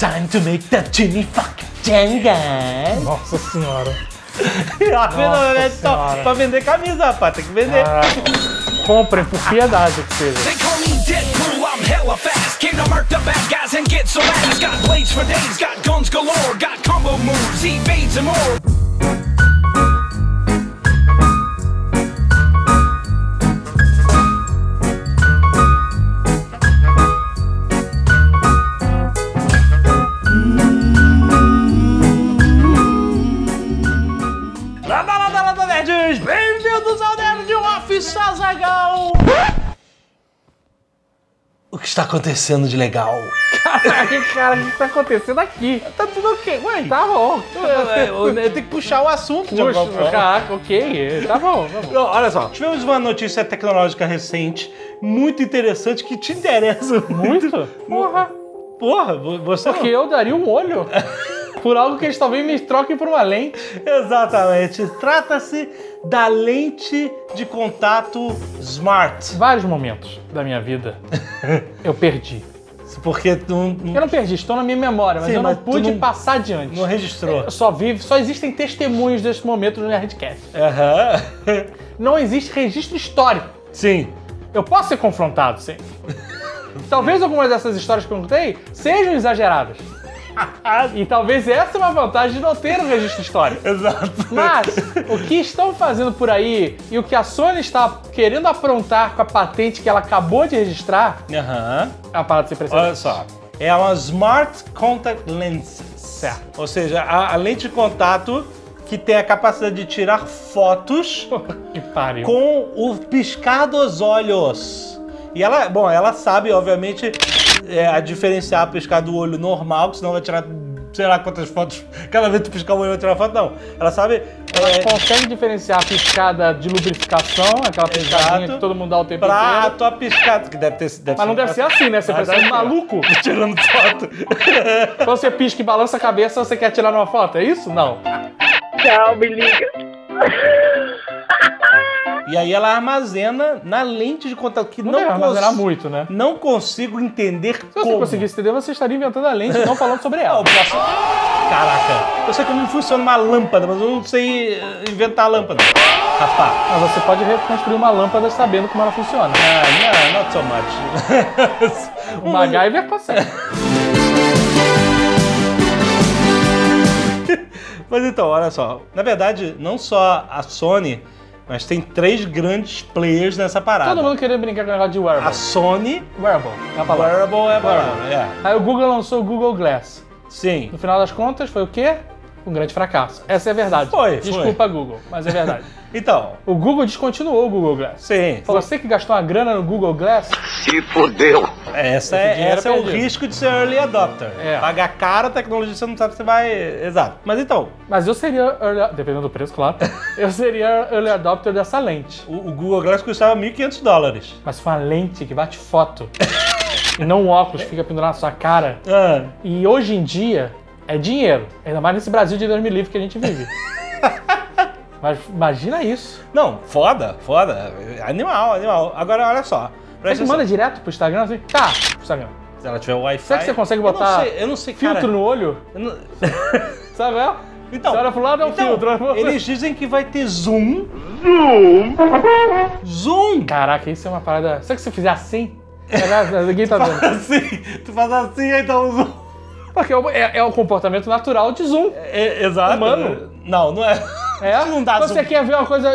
Time to make that Jimmy fucking Jenga. Nossa senhora. Pra vender camisa, rapaz, tem que vender. Comprem, por piedade que seja. They call me Deadpool, I'm hella fast. Came to murk the bad guys and get some ass. Got blades for days, got guns galore, got combo moves, evades and more. Landa, nerds! Bem-vindos ao Nerd de Office Azaghal! O que está acontecendo de legal? Caraca, cara, o que tá acontecendo aqui? Tá tudo ok, ué. Tá bom. Eu tenho que puxar o assunto de alguma forma. Caraca, ok. Tá bom, tá bom. Não, olha só, tivemos uma notícia tecnológica recente, muito interessante, que te interessa Muito? Porra. Porra, você Porque eu daria um olho por algo que eles talvez me troquem por uma lente. Exatamente. Trata-se da lente de contato Smart. Vários momentos da minha vida eu perdi. Porque tu Eu não perdi, estou na minha memória, mas Sim, eu não mas tu pude não- passar adiante. não registrou. Só existem testemunhos desse momento no Nerdcast. Aham. Não existe registro histórico. Sim. Eu posso ser confrontado, sim. Talvez algumas dessas histórias que eu contei sejam exageradas. E talvez essa é uma vantagem de não ter um registro histórico. Exato. Mas o que estão fazendo por aí e o que a Sony está querendo aprontar com a patente que ela acabou de registrar Aham. é uma parada sem precedentes. Olha só. É uma Smart Contact Lens. Certo. Ou seja, a lente de contato que tem a capacidade de tirar fotos Que pariu. com o piscar dos olhos. E ela sabe, obviamente, a diferenciar piscar do olho normal, que senão vai tirar, sei lá quantas fotos. Cada vez que tu piscar o olho vai tirar foto, não. Ela sabe. Ela consegue diferenciar a piscada de lubrificação, aquela piscadinha Exato. que todo mundo dá o tempo Pra a inteiro. tua piscada, que deve ser. Mas não deve ser assim, né? Você parece um maluco. Tirando foto. Quando você pisca e balança a cabeça, você quer tirar uma foto, é isso? Não. Tchau, me liga. E aí ela armazena na lente de contato, que Não deve armazenar muito, né? Não consigo entender Se como. você conseguisse entender, você estaria inventando a lente e não falando sobre ela. Eu posso... Caraca, eu sei como funciona uma lâmpada, mas eu não sei inventar a lâmpada. Rapaz. Mas você pode reconstruir uma lâmpada sabendo como ela funciona. Not so much. O MacGyver consegue. Mas então, olha só. Na verdade, não só a Sony, mas tem 3 grandes players nessa parada. Todo mundo queria brincar com o negócio de wearable. A Sony... Wearable, é a palavra. Wearable é a palavra, é. Aí o Google lançou o Google Glass. Sim. No final das contas, foi o quê? Um grande fracasso. Essa é a verdade. Foi. Desculpa, Google, mas é verdade. Então, O Google descontinuou o Google Glass. sim. Você que gastou uma grana no Google Glass, Se fodeu. Esse dinheiro é o perdido. risco de ser early adopter. É. Pagar caro a tecnologia, você não sabe se você vai... Exato. Mas então, mas eu seria, dependendo do preço, claro, eu seria early adopter dessa lente. o Google Glass custava $1.500. Mas foi uma lente que bate foto e não um óculos que fica pendurado na sua cara. Ah, E hoje em dia é dinheiro, ainda mais nesse Brasil de 2000 que a gente vive. Mas imagina isso. não, foda. Animal. Agora, olha só. Você Presta que manda atenção. direto pro Instagram assim? Tá, pro Instagram. Se ela tiver Wi-Fi... Será que você consegue botar Eu não sei, cara. filtro no olho? Eu não- Sabe, é? Então, Você olha pro lado, é um filtro. eles dizem que vai ter zoom. Zoom! Caraca, isso é uma parada... Será que se fizer assim? Ninguém tá vendo. Assim, tu faz assim, aí dá um zoom. Porque é o comportamento natural de zoom. Exato. Humano? Não é. É? Isso não dá Você zoom. quer ver uma coisa...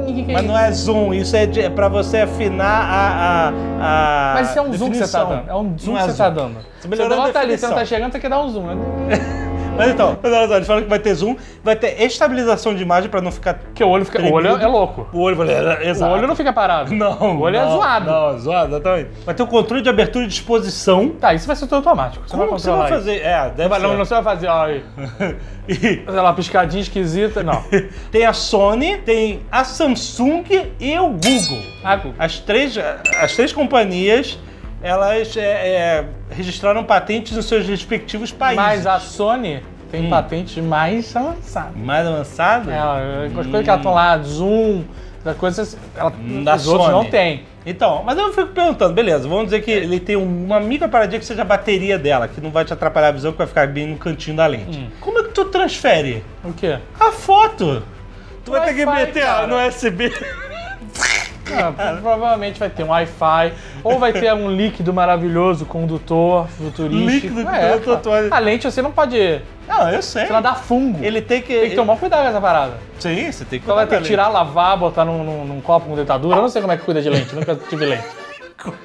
que é Mas não é zoom, isso é pra você afinar a Mas isso é um zoom que você tá definição. dando. É um zoom Não que é você tá zoom. dando. Você Você melhorou a bota ali, você não tá definição. chegando, você quer dar um zoom, né? Mas então, olha só, eles falam que vai ter zoom, vai ter estabilização de imagem pra não ficar... Porque o olho fica... O olho é louco. O olho, exato. O olho não fica parado. Não, O olho é não, zoado. Não, zoado, exatamente. Vai ter o controle de abertura e de exposição. Tá, isso vai ser tudo automático. Você Como vai você vai controlar fazer? Deve isso. ser. Não, você vai fazer, ó, aí, E sei lá, piscadinha esquisita. Não. tem a Sony, tem a Samsung e o Google. Ah, Google. As três companhias, elas registraram patentes nos seus respectivos países. Mas a Sony tem patentes mais avançadas. Mais avançado? As coisas que elas estão lá, zoom, Das coisas, Da os outros Sony. não têm. Então, mas eu fico perguntando, beleza, vamos dizer que ele tem uma micro paradinha que seja a bateria dela, que não vai te atrapalhar a visão, que vai ficar bem no cantinho da lente. Como é que tu transfere O quê? a foto? Tu vai ter que Wi-Fi, meter cara. no USB. Provavelmente vai ter um Wi-Fi, ou vai ter um líquido maravilhoso, condutor, futurístico. Líquido condutor. A lente você não pode... Não, eu sei. Você vai dar fungo. Ele tem que... Tem que tomar cuidado com essa parada. Sim, você tem que Então vai ter que tirar, lavar, botar num copo com dentadura. Eu não sei como é que cuida de lente, nunca tive lente.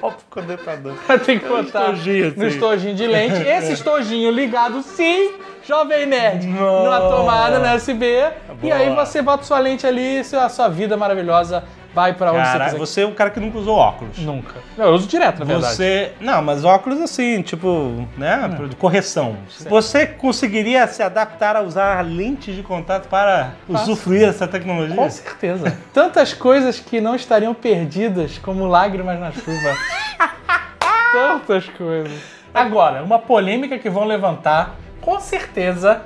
copo com dentador. Vai ter que botar estojinho, no assim. estojinho de lente. Esse estojinho ligado, sim, Jovem Nerd, numa tomada na USB. E aí você bota sua lente ali e a sua vida maravilhosa vai pra onde Cara, você quiser. você é um cara que nunca usou óculos. Nunca. Eu uso direto, na verdade. Você... Não, mas óculos assim, tipo, né, de correção. Você conseguiria se adaptar a usar lentes de contato para usufruir dessa tecnologia? Com certeza. Tantas coisas que não estariam perdidas como lágrimas na chuva. Tantas coisas. Agora, uma polêmica que vão levantar, com certeza,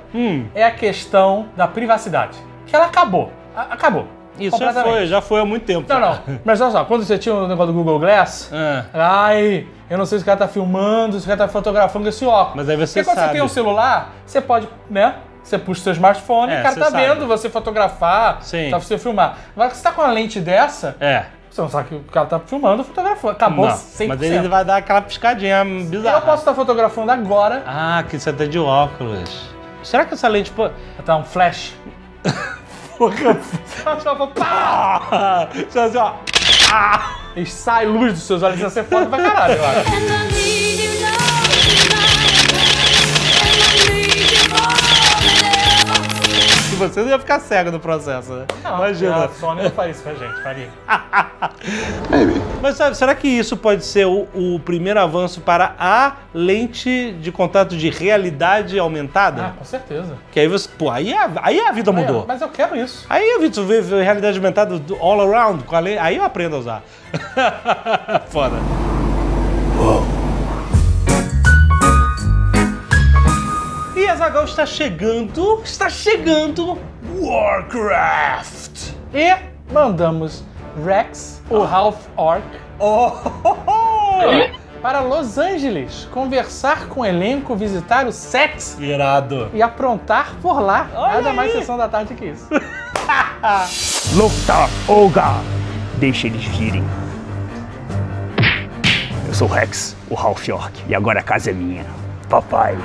é a questão da privacidade. Que ela acabou. Acabou. Isso já foi há muito tempo. Não. Mas olha só, quando você tinha o negócio do Google Glass, ai, eu não sei se o cara tá filmando, se o cara tá fotografando esse óculos. Mas aí você Porque quando você tem um celular, você pode, né? Você puxa o seu smartphone e o cara tá vendo você fotografar, tá você filmar. Agora, se você tá com uma lente dessa, você não sabe que o cara tá filmando ou fotografando. Acabou 100%. Mas ele vai dar aquela piscadinha bizarra. Eu posso estar fotografando agora. Ah, que você tá de óculos. Será que essa lente... Tá um flash. E sai luz dos seus olhos, você foda pra caralho, eu acho. E você não ia ficar cego no processo, né? Não, imagina. A Sony não faria isso com a gente, faria. Mas sabe, será que isso pode ser o primeiro avanço para a lente de contato de realidade aumentada? Ah, com certeza. Que aí você, pô, aí a vida mudou. Mas eu quero isso. Aí a vida, vê realidade aumentada all around, com a lente, aí eu aprendo a usar. Foda. E Azaghal está chegando Warcraft. E mandamos Rex, o Half-Orc, para Los Angeles conversar com o elenco, visitar o set Irado. e aprontar por lá. Nada mais sessão da tarde que isso. Lothar, Olga, deixa eles virem. Eu sou o Rex, o Half-Orc, e agora a casa é minha. Papai.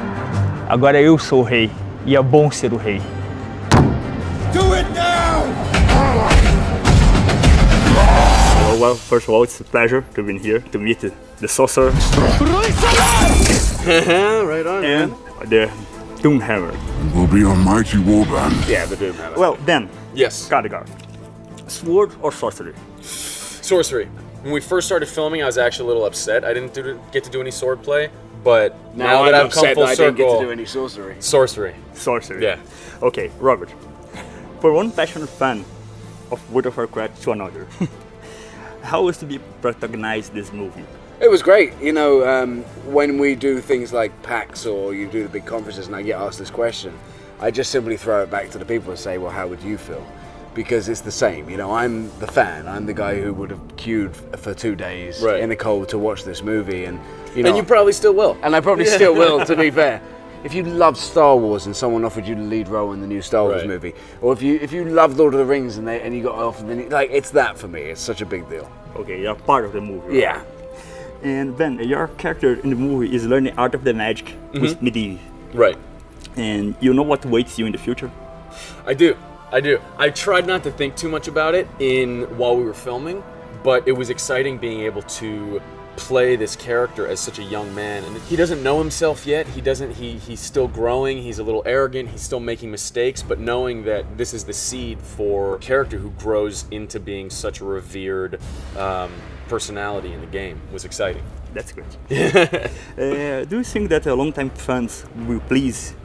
Agora eu sou o rei, e é bom ser o rei. Do it now! Well, first of all, it's a pleasure to be here to meet the sorcerer. Right on, And the Doomhammer. It will be a mighty warband. Yeah, the Doom Hammer. Well, then, Yes. Khadgar. Sword or sorcery? Sorcery. When we first started filming, I was actually a little upset. I didn't get to do any sword play, but now that I've come full I didn't get circle, to do any sorcery. sorcery. Sorcery. Yeah. Okay, Robert. For one passionate fan of World of Warcraft to another, how was to be protagonize this movie? It was great. You know, when we do things like PAX or you do the big conferences and I get asked this question, I just simply throw it back to the people and say, well, how would you feel? Because it's the same. You know, I'm the fan. I'm the guy who would have queued for 2 days in the cold to watch this movie. And, you know, And you probably still will. And I probably still will, to be fair. If you love Star Wars and someone offered you the lead role in the new Star Wars movie, or if you love Lord of the Rings and you got offered the like, it's that for me. It's such a big deal. Okay, you're part of the movie. Right? Yeah. And then your character in the movie is learning art of the magic with Medivh. Right. And you know what awaits you in the future? I do. I tried not to think too much about it while we were filming, but it was exciting being able to play this character as such a young man, and he doesn't know himself yet. He's still growing. He's a little arrogant. He's still making mistakes, but knowing that this is the seed for a character who grows into being such a revered personality in the game was exciting. That's great. Do you think that long-time fans will please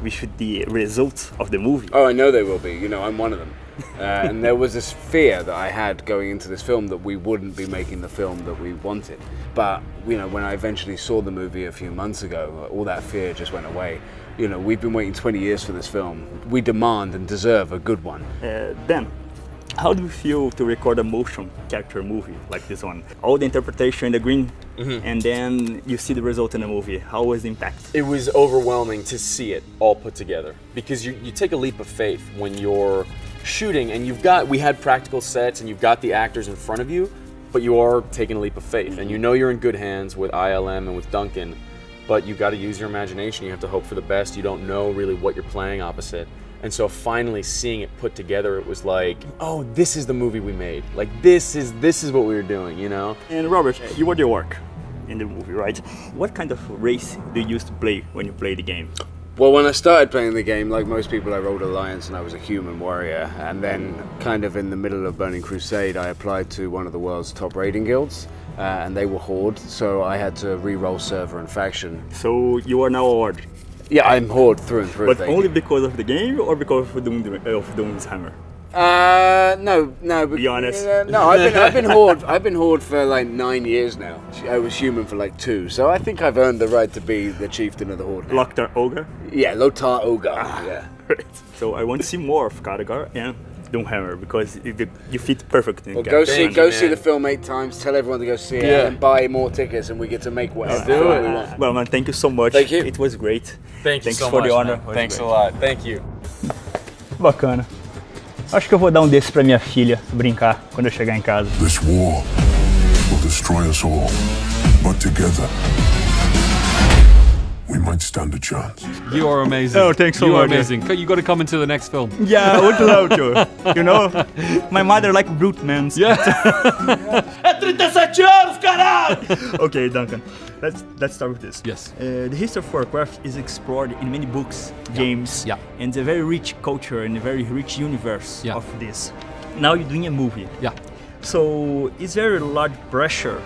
with the results of the movie? Oh, I know they will be. You know, I'm one of them. And there was this fear that I had going into this film that we wouldn't be making the film that we wanted. But, you know, when I eventually saw the movie a few months ago, all that fear just went away. You know, we've been waiting 20 years for this film. We demand and deserve a good one. Then, How do you feel to record a motion capture movie like this one? All the interpretation in the green, and then you see the result in the movie. How was the impact? It was overwhelming to see it all put together, because you take a leap of faith when you're shooting and we had practical sets and you've got the actors in front of you, but you are taking a leap of faith, and you know you're in good hands with ILM and with Duncan, but you got to use your imagination. You have to hope for the best. You don't know really what you're playing opposite. And so finally seeing it put together, it was like, oh, this is the movie we made. Like this is what we were doing, you know? And Robert, you were the orc in the movie, right? What kind of race do you used to play when you play the game? Well, when I started playing the game, like most people, I rolled Alliance and I was a human warrior. And then kind of in the middle of Burning Crusade, I applied to one of the world's top raiding guilds. And they were Horde, so I had to re-roll server and faction. So you are now a Horde? Yeah, I'm Horde through and through. But only because of the game or because of Doom's hammer? No. Be honest. No, I've been Horde. I've been Horde for like 9 years now. I was human for like 2, so I think I've earned the right to be the chieftain of the Horde. Lothar Ogre? Yeah, Lothar Ogre. Yeah. Right. So I want to see more of Khadgar and Doomhammer because you fit perfectly. Well, go see the film 8 times. Tell everyone to go see it and buy more tickets, and we get to make whatever film we want. Well, man, thank you so much. Thank you. It was great. Thanks so for much, the honor. Thanks a lot. Thank you. Bacana. Acho que eu vou dar desse pra minha filha brincar quando eu chegar em casa. This war will destroy us all, but together we might stand a chance. You are amazing. Oh, thanks so much. You are amazing. You got to come into the next film. Yeah, I would love to. You know, my mother like brute men. Yeah. É 37 anos, caralho! Okay, Duncan. Let's start with this. Yes. The history of Warcraft is explored in many books, games, and a very rich culture and a very rich universe of this. Now you're doing a movie. Yeah. So is there a large pressure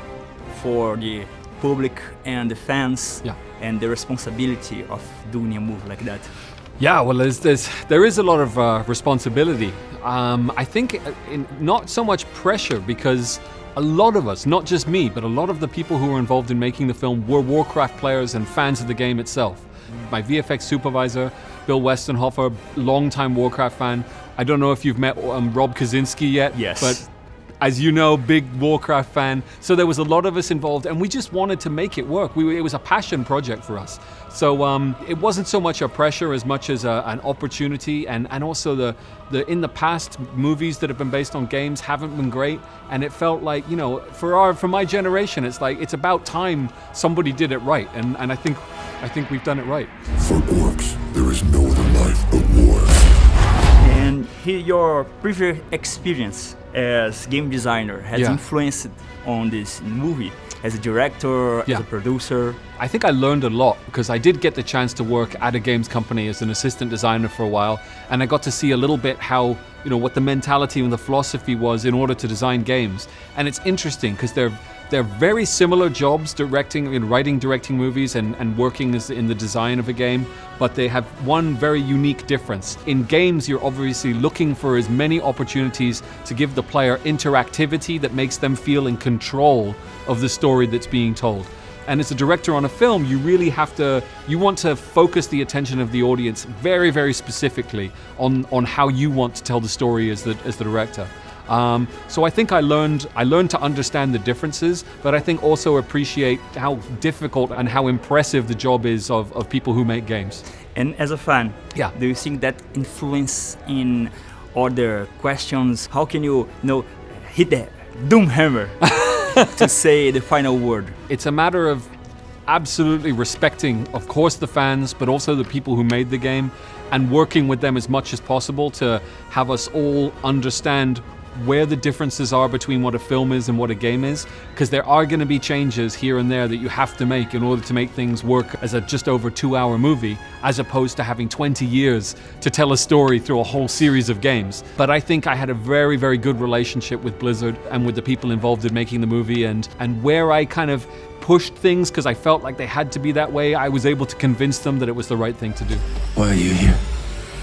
for the public and the fans and the responsibility of doing a movie like that? Yeah, well, there is a lot of responsibility. I think not so much pressure, because a lot of us, not just me, but a lot of the people who were involved in making the film were Warcraft players and fans of the game itself. My VFX supervisor, Bill Westenhofer, longtime Warcraft fan. I don't know if you've met Rob Kaczynski yet, but as you know, big Warcraft fan. So there was a lot of us involved, and we just wanted to make it work. It was a passion project for us. So it wasn't so much a pressure as much as an opportunity, and also in the past, movies that have been based on games haven't been great, and it felt like, you know, for my generation, it's like it's about time somebody did it right, and I think we've done it right. For orcs, there is no other life but war. And your previous experience as game designer has influenced on this movie as a director, as a producer. I think I learned a lot, because I did get the chance to work at a games company as an assistant designer for a while, and I got to see a little bit how, you know, what the mentality and the philosophy was in order to design games. And it's interesting because they're very similar jobs, directing movies and working in the design of a game, but they have one very unique difference. In games, you're obviously looking for as many opportunities to give the player interactivity that makes them feel in control of the story that's being told. And as a director on a film, you really you want to focus the attention of the audience very, very specifically on how you want to tell the story as the director. So I think I learned to understand the differences, but I think also appreciate how difficult and how impressive the job is of people who make games. And as a fan, do you think that influence in other questions? How can you hit the doom hammer to say the final word? It's a matter of absolutely respecting, of course, the fans, but also the people who made the game, and working with them as much as possible to have us all understand where the differences are between what a film is and what a game is, because there are going to be changes here and there that you have to make in order to make things work as a just over 2-hour movie, as opposed to having 20 years to tell a story through a whole series of games. But I think I had a very, very good relationship with Blizzard and with the people involved in making the movie, and where I kind of pushed things because I felt like they had to be that way, I was able to convince them that it was the right thing to do. Why are you here?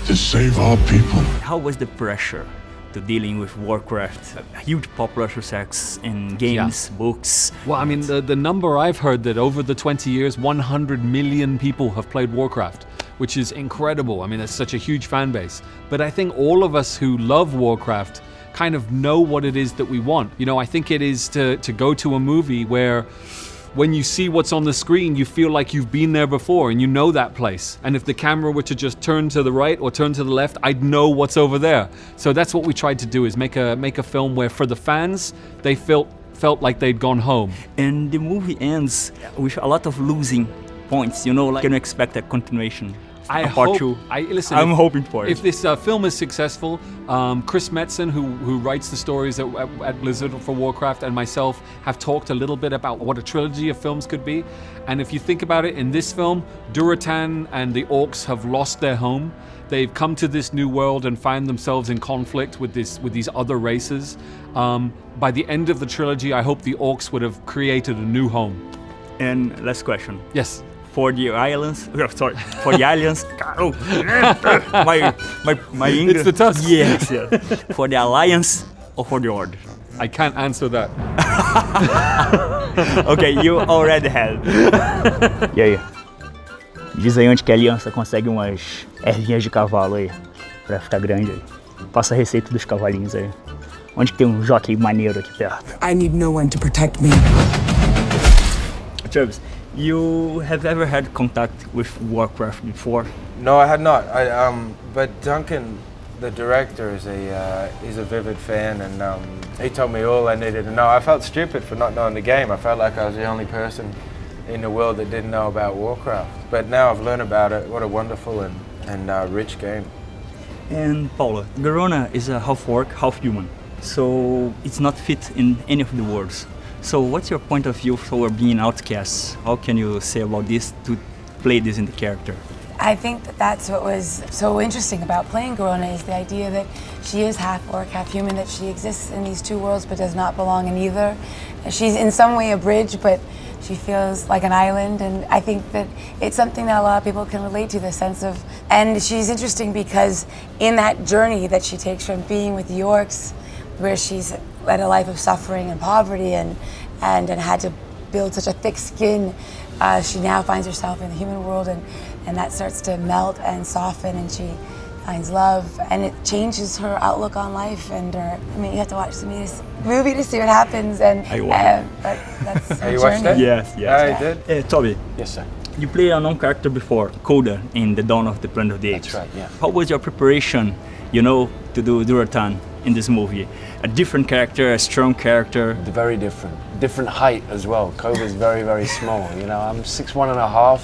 To save our people. How was the pressure to dealing with Warcraft? A huge popular success in games, books. Well, I mean, the number I've heard that over the 20 years, 100 million people have played Warcraft, which is incredible. I mean, it's such a huge fan base. But I think all of us who love Warcraft kind of know what it is that we want. You know, I think it is to go to a movie where when you see what's on the screen, you feel like you've been there before and you know that place. And if the camera were to just turn to the right or turn to the left, I'd know what's over there. So that's what we tried to do, is make a film where for the fans, they felt like they'd gone home. And the movie ends with a lot of losing points, you know, like, can you expect a continuation? I'm hoping for it. If this film is successful, Chris Metzen, who writes the stories at Blizzard for Warcraft, and myself have talked a little bit about what a trilogy of films could be. And if you think about it, in this film, Durotan and the orcs have lost their home. They've come to this new world and find themselves in conflict with these other races. By the end of the trilogy, I hope the orcs would have created a new home. And last question. Yes. For the islands, for the aliens, my English. It's the tusk. Yes. For the alliance or for the horde? I can't answer that. Okay, you already had. E aí? Diz aí onde que a aliança consegue umas ervinhas de cavalo aí, pra ficar grande aí. Passa a receita dos cavalinhos aí. Onde que tem jockey maneiro aqui perto? I need no one to protect me. Travis, you have ever had contact with Warcraft before? No, I had not. But Duncan, the director, is a vivid fan, and he told me all I needed to know. I felt stupid for not knowing the game. I felt like I was the only person in the world that didn't know about Warcraft. But now I've learned about it. What a wonderful and rich game. And Paula, Garona is a half orc, half human, so it's not fit in any of the worlds. So what's your point of view for being outcasts? How can you say about this to play this in the character? I think that's what was so interesting about playing Garona, is the idea that she is half orc, half human, that she exists in these two worlds but does not belong in either. She's in some way a bridge, but she feels like an island, and I think that it's something that a lot of people can relate to, the sense of, and she's interesting because in that journey that she takes from being with the orcs, where she's led a life of suffering and poverty and had to build such a thick skin, she now finds herself in the human world, and that starts to melt and soften, and she finds love, and it changes her outlook on life. And I mean, you have to watch the movie to see what happens. And but that's her you journey. watched that? Yes. I did. Toby. Yes, sir. You played a known character before, Coda, in The Dawn of the Planet of the Apes. That's right, yeah. How was your preparation, you know, to do Durotan in this movie? A different character, a strong character? Very different. Different height as well. Kova's very, very small. You know, I'm 6'1.5".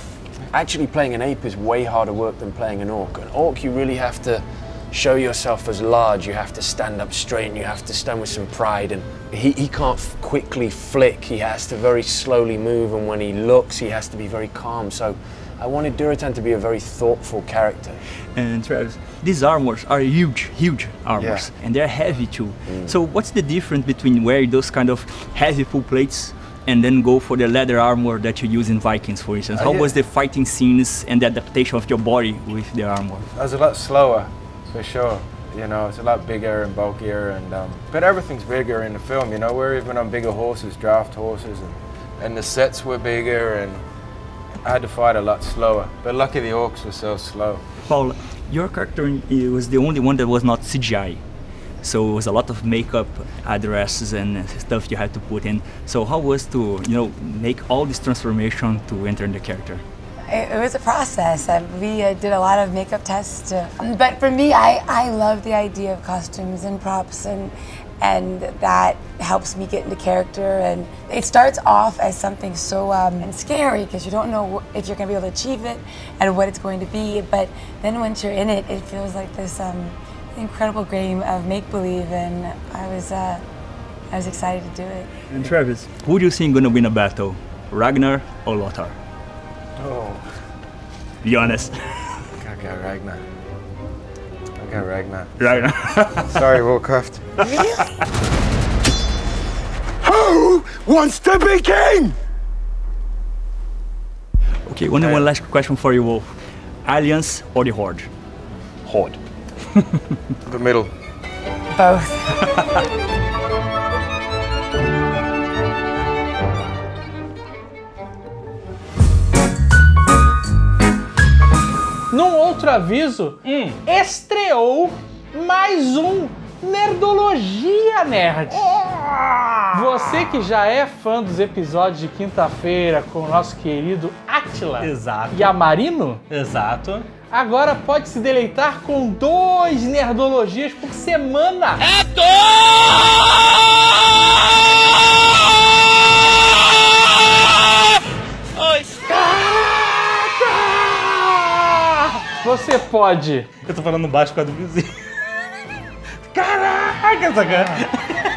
Actually playing an ape is way harder work than playing an orc. An orc, you really have to show yourself as large. You have to stand up straight and you have to stand with some pride. And he can't quickly flick. He has to very slowly move, and when he looks, he has to be very calm. So I wanted Durotan to be a very thoughtful character. And Travis, these armors are huge armors, and they're heavy too. So what's the difference between wearing those kind of heavy full plates and then go for the leather armor that you use in Vikings, for instance? How was the fighting scenes and the adaptation of your body with the armor? I was a lot slower, for sure. You know, it's a lot bigger and bulkier, and but everything's bigger in the film. You know, we're even on bigger horses, draft horses, and the sets were bigger, and I had to fight a lot slower. But lucky the orcs were so slow. Paula, your character was the only one that was not CGI. So it was a lot of makeup, addresses and stuff you had to put in. So how was to, you know, make all this transformation to enter in the character? It was a process. We did a lot of makeup tests. But for me, I love the idea of costumes and props, and that helps me get into character. And it starts off as something so scary, because you don't know if you're going to be able to achieve it and what it's going to be. But then once you're in it, it feels like this incredible game of make-believe, and I was excited to do it. And Travis, who do you think is going to win a battle, Ragnar or Lothar? Oh. Be honest. I got Ragnar. I got Ragnar. Ragnar. Sorry, Warcraft. Who wants to be king? Okay, one last question for you, Wolf. Alliance or the Horde? Horde. The middle. Both. Num outro aviso, estreou mais um Nerdologia Nerd. Você que já é fã dos episódios de quinta-feira com o nosso querido Átila e Amarino, agora pode se deleitar com 2 Nerdologias por semana. É Você pode... Eu tô falando baixo com a do vizinho. Caraca, essa cara.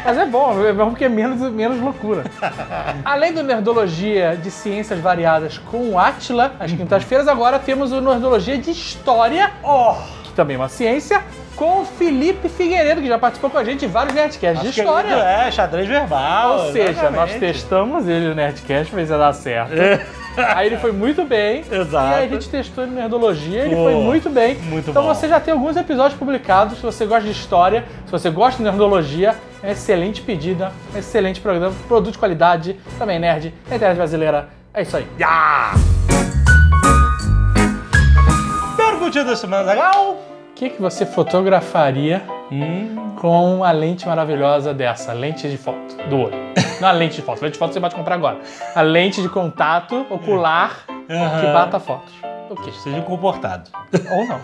Mas é bom porque é menos loucura. Além do Nerdologia de Ciências Variadas com o Átila, às quintas-feiras, agora temos o Nerdologia de História, que também é uma ciência, com o Felipe Figueiredo, que já participou com a gente de vários Nerdcasts de história. Xadrez verbal. Ou seja, nós testamos ele no Nerdcast, mas ia dar certo. Aí ele foi muito bem. Exato. E aí a gente testou ele em Nerdologia, ele foi muito bem. Então você já tem alguns episódios publicados. Se você gosta de história, se você gosta de Nerdologia, é uma excelente pedida, um excelente programa, produto de qualidade, também nerd, na internet brasileira. É isso aí. Perguntinha da semana, Azaghal. O que você fotografaria com uma lente maravilhosa dessa? Lente de foto do olho. Não a lente de foto. Lente de foto você pode comprar agora. A lente de contato ocular que bata fotos. O quê? Seja comportado. Ou não.